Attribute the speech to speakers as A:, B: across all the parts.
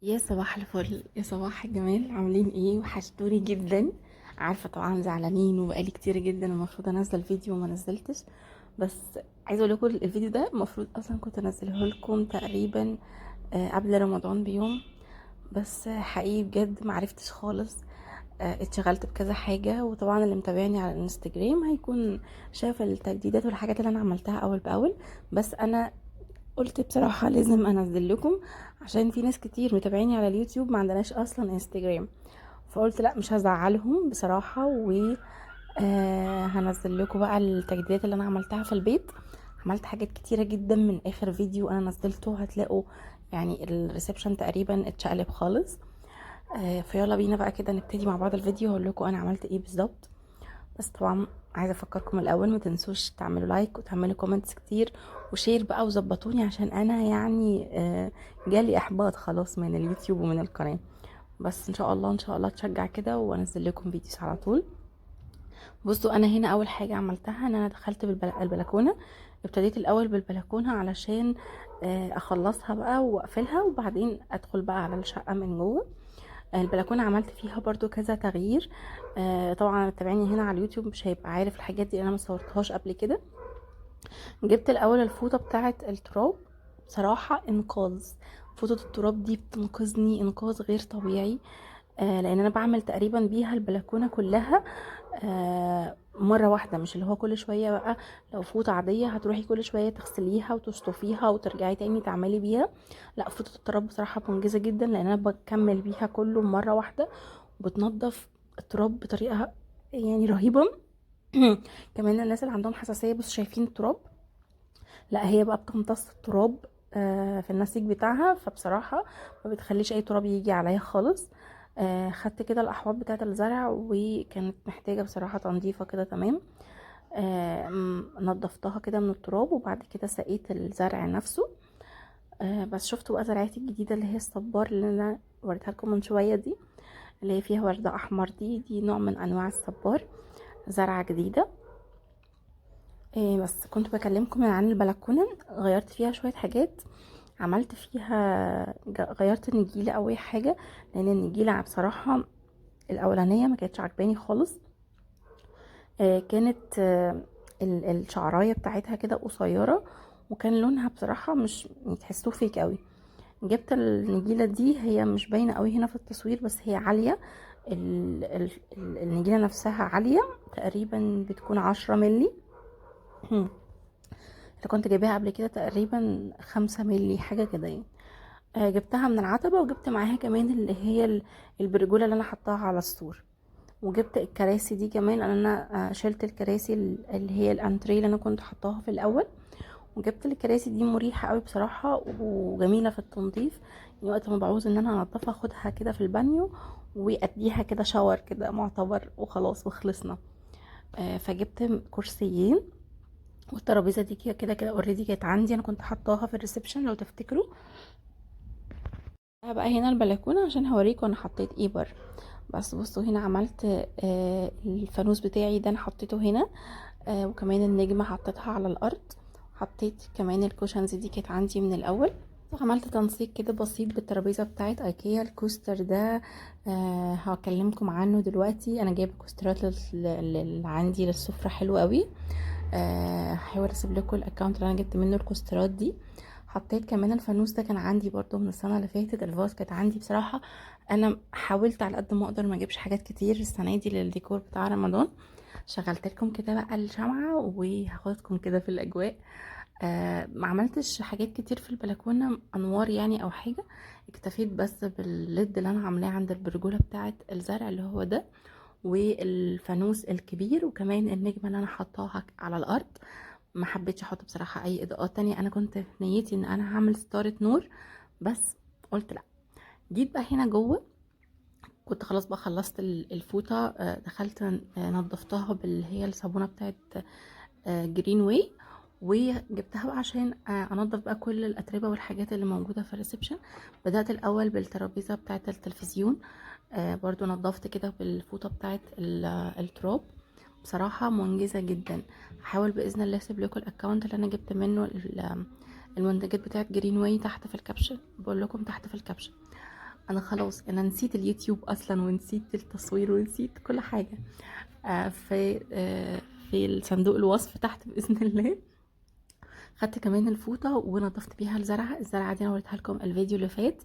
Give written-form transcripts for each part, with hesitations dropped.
A: يا صباح الفل، يا صباح الجمال، عاملين ايه؟ وحشتوني جدا. عارفه طبعا زعلانين، وبقالي كتير جدا المفروض انزل فيديو وما نزلتش. بس عايزه اقول لكم الفيديو ده المفروض اصلا كنت انزله لكم تقريبا قبل رمضان بيوم. بس حقيقي بجد ما عرفتش خالص. اتشغلت بكذا حاجه، وطبعا اللي متابعني على الانستجرام هيكون شاف التجديدات والحاجات اللي انا عملتها اول باول. بس انا قلت بصراحة لازم انزل لكم، عشان في ناس كتير متابعيني على اليوتيوب ما عندناش اصلا انستجرام. فقلت لا، مش هزعلهم بصراحة، و هنزل لكم بقى التجديدات اللي انا عملتها في البيت. عملت حاجات كتيرة جدا من اخر فيديو انا نزلته، هتلاقوا يعني الريسبشن تقريبا اتشقلب خالص. فيلا بينا بقى كده نبتدي مع بعض الفيديو، هقول لكم انا عملت ايه بالظبط. بس طبعا عايزه افكركم الاول، ما تنسوش تعملوا لايك وتعملوا كومنتس كتير وشير بقى وظبطوني، عشان انا يعني جالي احباط خلاص من اليوتيوب ومن القناه. بس ان شاء الله ان شاء الله تشجع كده وانزل لكم فيديوز على طول. بصوا، انا هنا اول حاجه عملتها ان انا دخلت بالبلكونه. ابتديت الاول بالبلكونه علشان اخلصها بقى واقفلها، وبعدين ادخل بقى على الشقه من جوه. البلكونه عملت فيها برضو كذا تغيير. طبعا متابعني هنا على اليوتيوب مش هيبقى عارف الحاجات دي، انا ما صورتهاش قبل كده. جبت الاول الفوطه بتاعه التراب. بصراحه انقاذ. فوطه التراب دي بتنقذني انقاذ غير طبيعي. لان انا بعمل تقريبا بيها البلكونه كلها مره واحده، مش اللي هو كل شويه بقى. لو فوطه عاديه هتروحي كل شويه تغسليها وتشطفيها وترجعي تاني تعملي بيها. لا، فوطه التراب بصراحه منجزه جدا، لان انا بكمل بيها كله مره واحده، وبتنضف التراب بطريقه يعني رهيبه. كمان الناس اللي عندهم حساسيه بس شايفين التراب، لا هي بقى بتمتص التراب في النسيج بتاعها، فبصراحة ما بتخليش اي تراب يجي عليا خالص. خدت كده الاحواض بتاعه الزرع، وكانت محتاجة بصراحة تنظيفة كده تمام. نضفتها كده من التراب، وبعد كده سقيت الزرع نفسه. بس شفتوا بقى زرعتي الجديدة اللي هي الصبار اللي انا وريتها لكم من شوية دي، اللي هي فيها وردة احمر، دي نوع من انواع الصبار، زرعة جديدة. بس كنت بكلمكم عن البلكونة، غيرت فيها شوية حاجات. عملت فيها غيرت النجيلة اول حاجة، لان النجيلة بصراحة الاولانية ما كانتش عجباني خالص. كانت الشعراية بتاعتها كده قصيرة، وكان لونها بصراحة مش تحسوه فيك قوي. جبت النجيلة دي، هي مش باينة قوي هنا في التصوير بس هي عالية. النجيلة نفسها عالية، تقريبا بتكون 10 ملي. اللي كنت جايباها قبل كده تقريبا 5 ملي حاجة كده يعني. جبتها من العتبة، وجبت معاها كمان اللي هي البرجولة اللي انا حطاها على السور. وجبت الكراسي دي كمان، لان انا شلت الكراسي اللي هي الانتريه اللي انا كنت حطاها في الاول. وجبت الكراسي دي مريحة قوي بصراحة، وجميلة في التنظيف. يعني وقت ما بعوز ان انا انضفها اخدها كده في البانيو، واديها كده شاور كده معتبر وخلاص وخلصنا. فجبت كرسيين. والترابيزه دي كده كده اوريدي كانت عندي، انا كنت حطاها في الريسبشن لو تفتكروا. بقى هنا البلكونه عشان هوريكم انا حطيت ايه بره. بس بصوا هنا عملت الفانوس بتاعي ده انا حطيته هنا. وكمان النجمه حطيتها على الارض. حطيت كمان الكوشنز دي كانت عندي من الاول. عملت تنسيق كده بسيط بالترابيزه بتاعت ايكيا. الكوستر ده هكلمكم عنه دلوقتي. انا جايبه كوسترات اللي عندي للسفره حلوه قوي. هحاول اسيب لكم الاكونت اللي انا جبت منه الكوسترات دي. حطيت كمان الفانوس ده كان عندي برضو من السنه اللي فاتت. الفاز كانت عندي بصراحه. انا حاولت على قد ما اقدر ما اجيبش حاجات كتير السنه دي للديكور بتاع رمضان. شغلت لكم كده بقى الشمعة وهاخدكم كده في الاجواء. ما عملتش حاجات كتير في البلكونه انوار يعني او حاجه. اكتفيت بس بالليد اللي انا عاملاه عند البرجوله بتاعه الزرع اللي هو ده، والفانوس الكبير، وكمان النجمه اللي انا حطاها على الارض. ما حبيتش احط بصراحه اي اضاءات تانية. انا كنت في نيتي ان انا هعمل ستارة نور، بس قلت لا. جيت بقى هنا جوه، كنت خلاص بقى خلصت الفوطه. دخلت نضفتها باللي هي الصابونه بتاعت جرين واي. وجبتها بقى عشان انضف بقى كل الاتربه والحاجات اللي موجوده في الريسبشن. بدات الاول بالترابيزه بتاعه التلفزيون. برضو نضفت كده بالفوطه بتاعه التراب. بصراحه منجزه جدا. هحاول باذن الله اسيب لكم الاكونت اللي انا جبت منه المنتجات بتاعه جرين واي تحت في الكابشن، بقول لكم تحت في الكابشن. انا خلاص انا نسيت اليوتيوب اصلا، ونسيت التصوير، ونسيت كل حاجه. في الصندوق الوصف تحت باذن الله. خدت كمان الفوطه ونضفت بيها الزرعه دي انا وريتها لكم الفيديو اللي فات.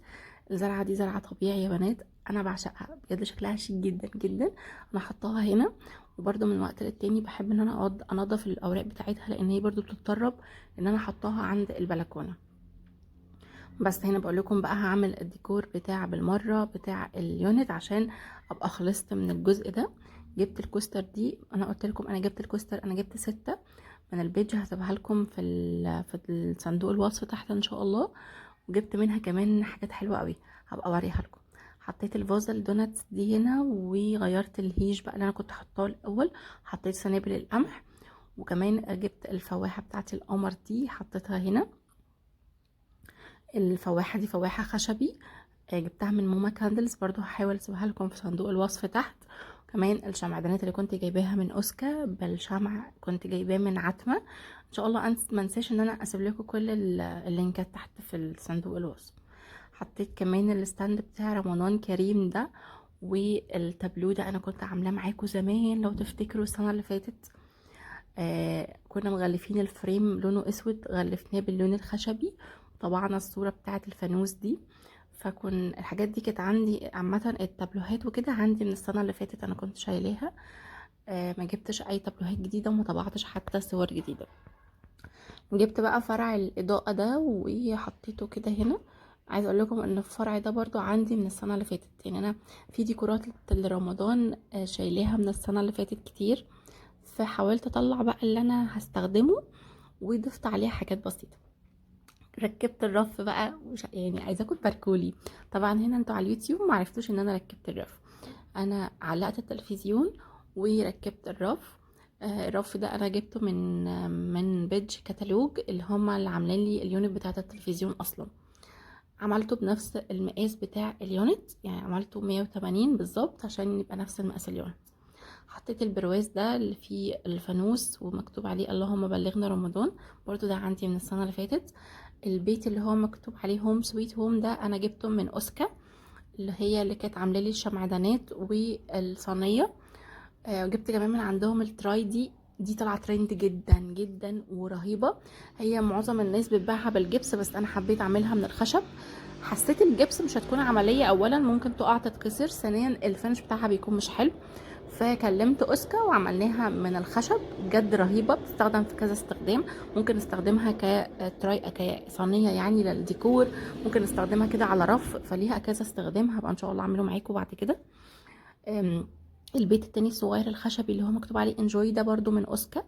A: الزرعه دي زرعه طبيعي يا بنات، انا بعشقها بجد، شكلها شيك جدا جدا. انا حطاها هنا، وبرده من وقت للتاني بحب ان انا اقعد انضف الاوراق بتاعتها، لان هي برده بتتطرب ان انا احطها عند البلكونه. بس هنا بقول لكم بقى هعمل الديكور بتاع بالمره بتاع اليونت عشان ابقى خلصت من الجزء ده. جبت الكوستر دي، انا قلت لكم انا جبت الكوستر، انا جبت 6 من البيج، هسيبها لكم في الصندوق الوصف تحت ان شاء الله. وجبت منها كمان حاجات حلوه قوي، هبقى اوريها لكم. حطيت الفازه الدوناتس دي هنا، وغيرت الهيج بقى اللي انا كنت حطاه الاول، حطيت سنابل القمح. وكمان جبت الفواحه بتاعتي القمر دي حطيتها هنا. الفواحه دي فواحه خشبي، جبتها من ماما كاندلز، برضو هحاول اسيبها لكم في صندوق الوصف تحت. كمان الشمعدانات اللي كنت جايباها من اوسكا بالشمع، كنت جايباه من عتمه. ان شاء الله ما انساش ان انا اسيب لكم كل اللينكات تحت في الصندوق الوصف. حطيت كمان الستاند بتاع رمضان كريم ده، والتابلو ده انا كنت عاملاه معاكم زمان لو تفتكروا السنه اللي فاتت. كنا مغلفين الفريم لونه اسود، غلفناه باللون الخشبي، طبعنا الصورة بتاعه الفانوس دي. فكن الحاجات دي كانت عندي عامة، التابلوهات وكده عندي من السنة اللي فاتت، انا كنت شايلاها. ما جبتش اي تابلوهات جديدة، وما طبعتش حتى صور جديدة. جبت بقى فرع الاضاءة ده وحطيته كده هنا. عايزه اقول لكم ان الفرع ده برضو عندي من السنة اللي فاتت، يعني انا في ديكورات لرمضان شايلاها من السنة اللي فاتت كتير. فحاولت اطلع بقى اللي انا هستخدمه، وضفت عليها حاجات بسيطه. ركبت الرف بقى يعني عايزاكم تباركولي. طبعا هنا انتوا على اليوتيوب معرفتوش ان انا ركبت الرف. انا علقت التلفزيون وركبت الرف. الرف ده انا جبته من بيج كتالوج، اللي هما اللي عاملين لي اليونت بتاعه التلفزيون اصلا. عملته بنفس المقاس بتاع اليونت، يعني عملته 180 بالظبط عشان يبقى نفس المقاس اليونت. حطيت البرواز ده اللي فيه الفانوس ومكتوب عليه اللهم بلغنا رمضان، برضو ده عندي من السنة اللي فاتت. البيت اللي هو مكتوب عليه هوم سويت هوم ده انا جبته من اوسكا، اللي هي اللي كانت عامله لي الشمعدانات والصينيه. جبت كمان من عندهم التراي دي طلعت ترند جدا جدا ورهيبه. هي معظم الناس بتبيعها بالجبس، بس انا حبيت اعملها من الخشب. حسيت الجبس مش هتكون عمليه، اولا ممكن تقع تتكسر، ثانيا الفينش بتاعها بيكون مش حلو. فكلمت اوسكا وعملناها من الخشب، بجد رهيبه، بتستخدم في كذا استخدام. ممكن نستخدمها كتراي كصينيه يعني للديكور، ممكن نستخدمها كده على رف، فليها كذا استخدام، هبقى ان شاء الله اعمله معاكم بعد كده. البيت التاني الصغير الخشبي اللي هو مكتوب عليه انجوي ده برضو من اوسكا.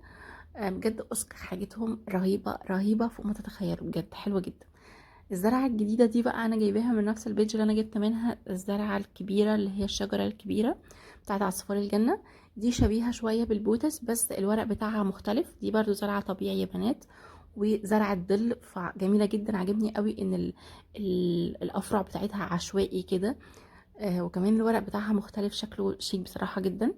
A: بجد اوسكا حاجتهم رهيبه رهيبه فوق ما تتخيلوا، بجد حلوه جدا. الزرعه الجديده دي بقى انا جايباها من نفس البيج اللي انا جبت منها الزرعه الكبيره، اللي هي الشجره الكبيره بتاعت عصفور الجنه. دي شبيهه شويه بالبوتس، بس الورق بتاعها مختلف. دي برضو زرعه طبيعي يا بنات، وزرعه ظل، فجميله جدا. عجبني قوي ان الافرع بتاعتها عشوائي كده. وكمان الورق بتاعها مختلف، شكله شيك بصراحه جدا.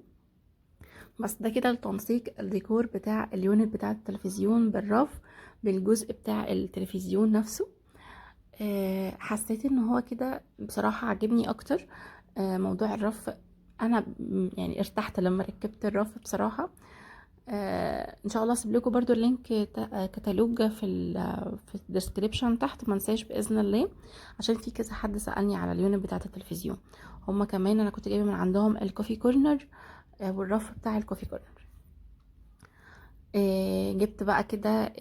A: بس ده كده التنسيق الديكور بتاع اليونت بتاع التلفزيون بالرف، بالجزء بتاع التلفزيون نفسه. حسيت ان هو كده بصراحة عجبني اكتر. موضوع الرف، انا يعني ارتحت لما ركبت الرف بصراحة. ان شاء الله اسيب لكم برضو اللينك كتالوج في الديسكريبشن تحت، ما انساش باذن الله، عشان في كذا حد سالني على اليونت بتاعه التلفزيون. هما كمان انا كنت جايبه من عندهم الكوفي كورنر، والرف بتاع الكوفي كورنر. جبت بقى كده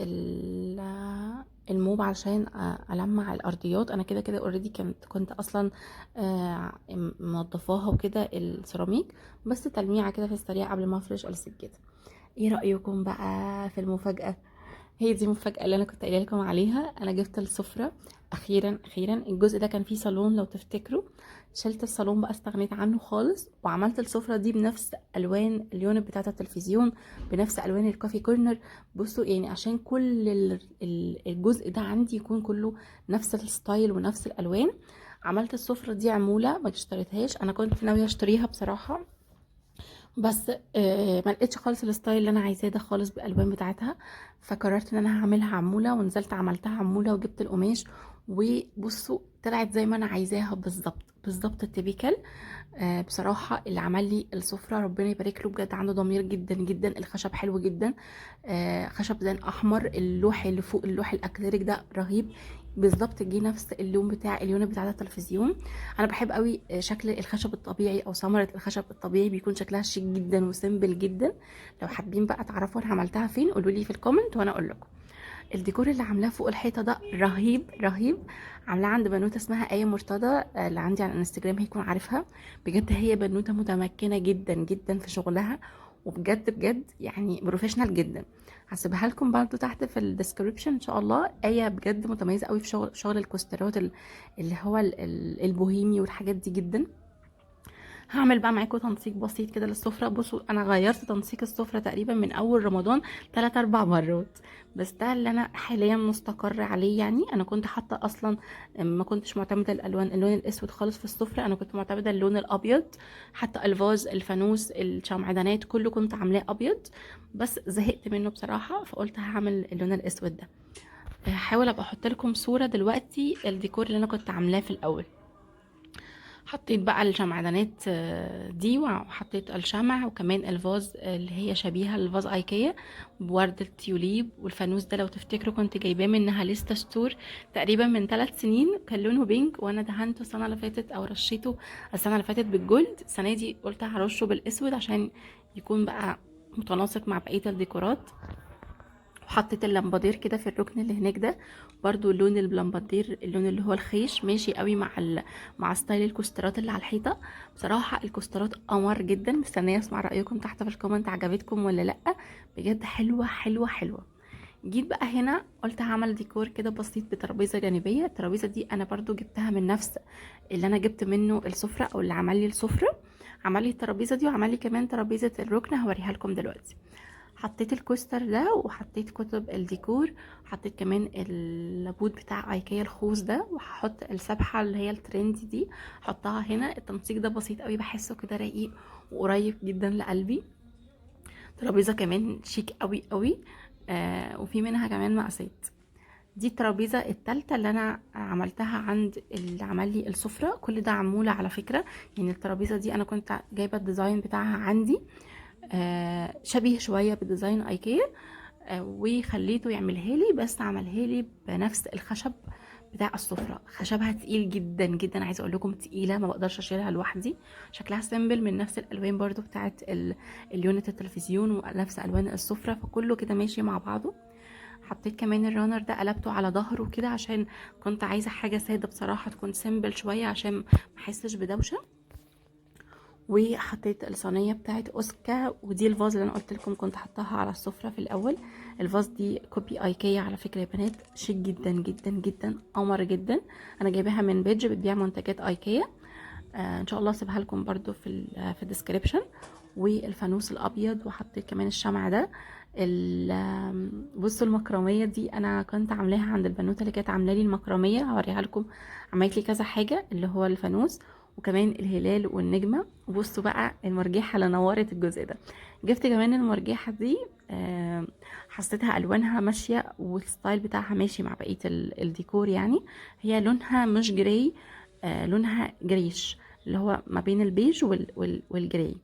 A: الموب علشان ألمع الأرضيات. أنا كده كده اوريدي كنت أصلا منضفاها وكده السيراميك، بس تلميعة كده في السريع قبل ما أفرش السجادة. ايه رأيكم بقى في المفاجأة؟ هي دي المفاجأة اللي انا كنت قايله لكم عليها. انا جبت السفرة اخيرا اخيرا. الجزء ده كان فيه صالون لو تفتكروا، شلت الصالون بقى، استغنيت عنه خالص، وعملت السفرة دي بنفس الوان اليونت بتاعة التلفزيون، بنفس الوان الكوفي كورنر. بصوا يعني عشان كل الجزء ده عندي يكون كله نفس الستايل ونفس الالوان. عملت السفرة دي عمولة، ما اشتريتهاش، انا كنت ناوية اشتريها بصراحة، بس ما لقيتش خالص الستايل اللي انا عايزاه ده خالص بالالوان بتاعتها. فقررت ان انا هعملها عموله، ونزلت عملتها عموله، وجبت القماش وبصوا طلعت زي ما انا عايزاها بالظبط بالظبط التيبيكال. بصراحة اللي عمل لي السفرة ربنا يبارك له بجد، عنده ضمير جدا جدا. الخشب حلو جدا، خشب زين احمر. اللوح اللي فوق اللوح الاكريليك ده رهيب بالظبط، جه نفس اللون بتاع اليونت بتاع التلفزيون. انا بحب قوي شكل الخشب الطبيعي او ثمرة الخشب الطبيعي، بيكون شكلها شيك جدا وسيمبل جدا. لو حابين بقى تعرفوا انا عملتها فين قولوا لي في الكومنت وانا اقول لكم. الديكور اللي عاملاه فوق الحيطه ده رهيب رهيب. عاملاه عند بنوته اسمها ايه مرتضى، اللي عندي على الانستجرام هيكون عارفها. بجد هي بنوته متمكنه جدا جدا في شغلها، وبجد بجد يعني بروفيشنال جدا. هسيبها لكم برضو تحت في الديسكريبشن ان شاء الله. ايه بجد متميزه قوي في شغل الكوسترات اللي هو البوهيمي والحاجات دي جدا. هعمل بقى معاكم تنسيق بسيط كده للسفرة. بصوا انا غيرت تنسيق السفرة تقريبا من اول رمضان 3 4 مرات، بس ده اللي انا حاليا مستقر عليه. يعني انا كنت حاطه اصلا، ما كنتش معتمده اللون الاسود خالص في السفرة، انا كنت معتمده اللون الابيض. حتى الفاز الفانوس الشمعدانات كله كنت عاملاه ابيض، بس زهقت منه بصراحه فقلت هعمل اللون الاسود ده. هحاول ابقى احط لكم صوره دلوقتي الديكور اللي انا كنت عاملاه في الاول. حطيت بقى الشمعدانات دي، وحطيت الشمع، وكمان الفاز اللي هي شبيهة للفاز ايكيا بورد التيوليب. والفانوس ده لو تفتكروا كنت جايباه منها لسه ستور تقريبا من 3 سنين، كان لونه بينك، وانا دهنته السنة اللي فاتت او رشيته السنة اللي فاتت بالجولد. السنة دي قلت هرشه بالاسود عشان يكون بقى متناسق مع بقية الديكورات. وحطيت اللمبادير كده في الركن اللي هناك ده، برضو اللون اللمبادير اللون اللي هو الخيش ماشي قوي مع ستايل الكوسترات اللي على الحيطه. بصراحه الكوسترات قمر جدا. مستنيه اسمع رايكم تحت في الكومنت عجبتكم ولا لا. بجد حلوه حلوه حلوه. جيت بقى هنا قلت هعمل ديكور كده بسيط بترابيزه جانبيه. الترابيزه دي انا برضو جبتها من نفس اللي انا جبت منه السفره او اللي عمل لي السفره. عمل لي الترابيزه دي وعمل لي كمان ترابيزه الركنه، هوريها لكم دلوقتي. حطيت الكوستر ده وحطيت كتب الديكور، حطيت كمان اللابود بتاع ايكيا الخوص ده، وهحط السبحه اللي هي الترندي دي حطها هنا. التنسيق ده بسيط قوي، بحسه كده رقيق وقريب جدا لقلبي. ترابيزه كمان شيك قوي قوي، وفي منها كمان مقاسات. دي الترابيزه التالتة اللي انا عملتها عند اللي عمل لي السفره. كل ده عموله على فكره، يعني الترابيزه دي انا كنت جايبه الديزاين بتاعها عندي شبيه شويه بديزاين ايكيا، وخليته يعملها لي، بس عملها لي بنفس الخشب بتاع السفره. خشبها تقيل جدا جدا، عايزه اقول لكم تقيله، ما بقدرش اشيلها لوحدي. شكلها سيمبل من نفس الالوان برضو بتاعت اليونت التلفزيون ونفس الوان السفره، فكله كده ماشي مع بعضه. حطيت كمان الرانر ده قلبته على ظهره كده عشان كنت عايزه حاجه ساده بصراحه، تكون سيمبل شويه عشان ما احسش بدوشه. وحطيت الصينيه بتاعت اوسكا، ودي الفاز اللي انا قلت لكم كنت حطاها على السفره في الاول. الفاز دي كوبي ايكيا على فكره يا بنات، شيك جدا جدا جدا، قمر جدا. انا جايباها من بيج بتبيع منتجات ايكيا. ان شاء الله اسيبها لكم برضو في الديسكريبشن. والفانوس الابيض، وحطيت كمان الشمع ده. بصوا المكرميه دي انا كنت عاملاها عند البنوته اللي كانت عامله لي المكرميه، هوريها لكم. عملت لي كذا حاجه اللي هو الفانوس وكمان الهلال والنجمه. وبصوا بقى المرجحه اللي نورت الجزء ده. جبت كمان المرجحه دي، حسيتها الوانها ماشيه والستايل بتاعها ماشي مع بقيه الديكور. يعني هي لونها مش جراي، لونها جريش اللي هو ما بين البيج والجراي.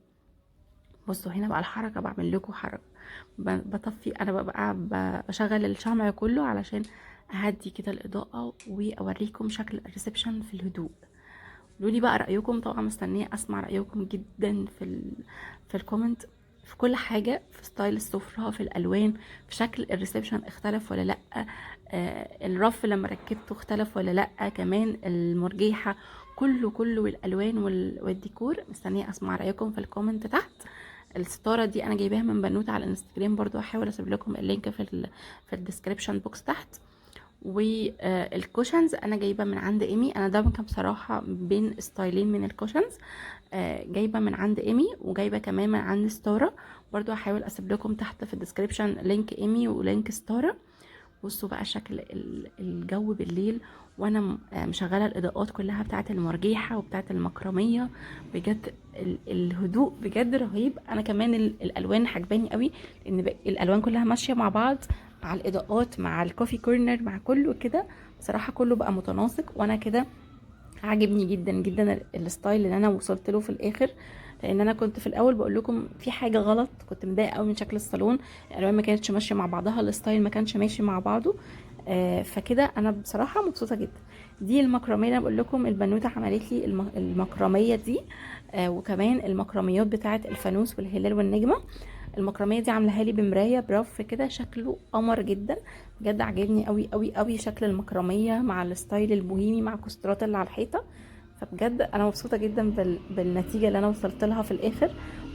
A: بصوا هنا بقى الحركه، بعمل لكم حركه بطفي انا بقى بشغل الشمع كله علشان اهدي كده الاضاءه واوريكم شكل الريسبشن في الهدوء. قولوا لي بقى رايكم، طبعا مستنيه اسمع رايكم جدا في الكومنت، في كل حاجه، في ستايل السفره، في الالوان، في شكل الريسبشن اختلف ولا لا، الرف لما ركبته اختلف ولا لا، كمان المرجيحه، كله والالوان والديكور. مستنيه اسمع رايكم في الكومنت تحت. الستاره دي انا جايباها من بنوته على الانستجرام برضو، هحاول اسيب لكم اللينك في الديسكريبشن بوكس تحت. والكوشنز انا جايبه من عند ايمي. انا دمجه بصراحه بين ستايلين من الكوشنز، جايبه من عند ايمي وجايبه كمان من عند ستاره. برضو هحاول اسيب لكم تحت في الديسكريبشن لينك ايمي ولينك ستاره. بصوا بقى شكل الجو بالليل وانا مشغله الاضاءات كلها بتاعه المرجيحه وبتاعه المكرميه. بجد الهدوء بجد رهيب. انا كمان الالوان عجباني قوي، لان الالوان كلها ماشيه مع بعض، مع الاضاءات، مع الكوفي كورنر، مع كله كده. فبصراحه كله بقى متناسق، وانا كده عاجبني جدا جدا الستايل اللي انا وصلت له في الاخر. لان انا كنت في الاول بقول لكم في حاجه غلط، كنت متضايقه قوي من شكل الصالون، الالوان ما كانتش ماشيه مع بعضها، الستايل ما كانش ماشي مع بعضه. فكده انا بصراحه مبسوطه جدا. دي المكرميه اللي انا بقول لكم البنوته عملت لي المكرميه دي. وكمان المكرميات بتاعه الفانوس والهلال والنجمه. المكرميه دي عاملاها لي بمرايه برف كده، شكله قمر جدا بجد، عجبني قوي قوي قوي شكل المكرميه مع الستايل البوهيمي مع الكوسترات اللي على الحيطه. فبجد انا مبسوطه جدا بالنتيجه اللي انا وصلت لها في الاخر.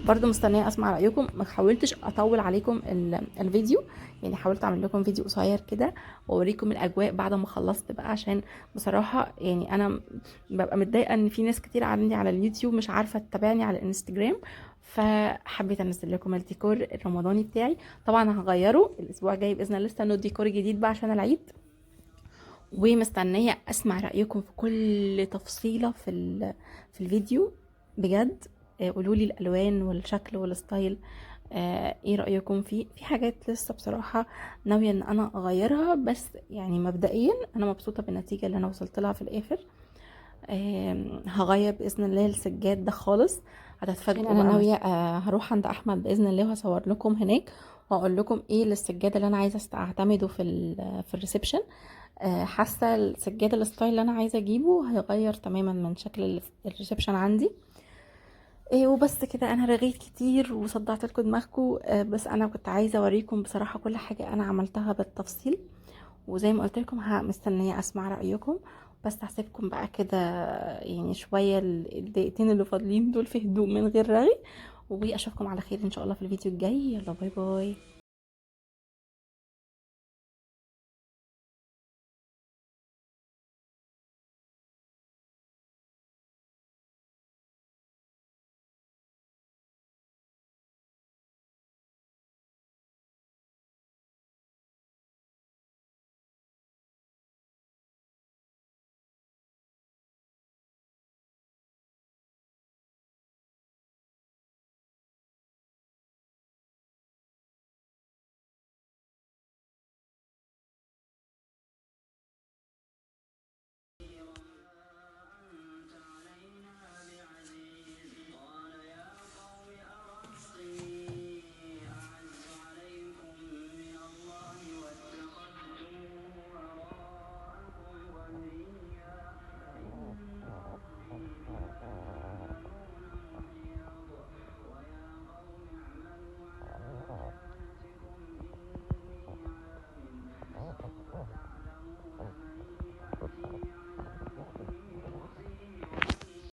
A: برضو مستنيه اسمع رايكم، ما حاولتش اطول عليكم الفيديو، يعني حاولت اعمل لكم فيديو قصير كده واوريكم الاجواء بعد ما خلصت بقى، عشان بصراحه يعني انا ببقى متضايقه ان في ناس كتير عندي على اليوتيوب مش عارفه تتابعني على الانستجرام. فحبيت انزل لكم الديكور الرمضاني بتاعي. طبعا هغيره الاسبوع الجاي باذن الله، استنوا الديكور جديد بقى عشان العيد. ومستنيه اسمع رايكم في كل تفصيله في الفيديو بجد. قولوا لي الالوان والشكل والستايل، ايه رايكم فيه؟ في حاجات لسه بصراحه ناويه ان انا اغيرها، بس يعني مبدئيا انا مبسوطه بالنتيجه اللي انا وصلت لها في الاخر. هغير باذن الله السجاد ده خالص، هتتفاجئوا. انا ناويه هروح عند احمد باذن الله وهصور لكم هناك، واقول لكم ايه السجاد اللي انا عايزه اعتمده في الريسبشن. حاسه السجاد الستايل اللي انا عايزه اجيبه هيغير تماما من شكل الريسبشن عندي. إيه وبس كده، انا رغيت كتير وصدعت لكم دماغكم. بس انا كنت عايزه اوريكم بصراحه كل حاجه انا عملتها بالتفصيل. وزي ما قلت لكم مستنيه اسمع رايكم. بس هسيبكم بقى كده يعني شويه الدقيقتين اللي فاضلين دول في هدوء من غير رغي، واشوفكم على خير ان شاء الله في الفيديو الجاي. يلا باي باي.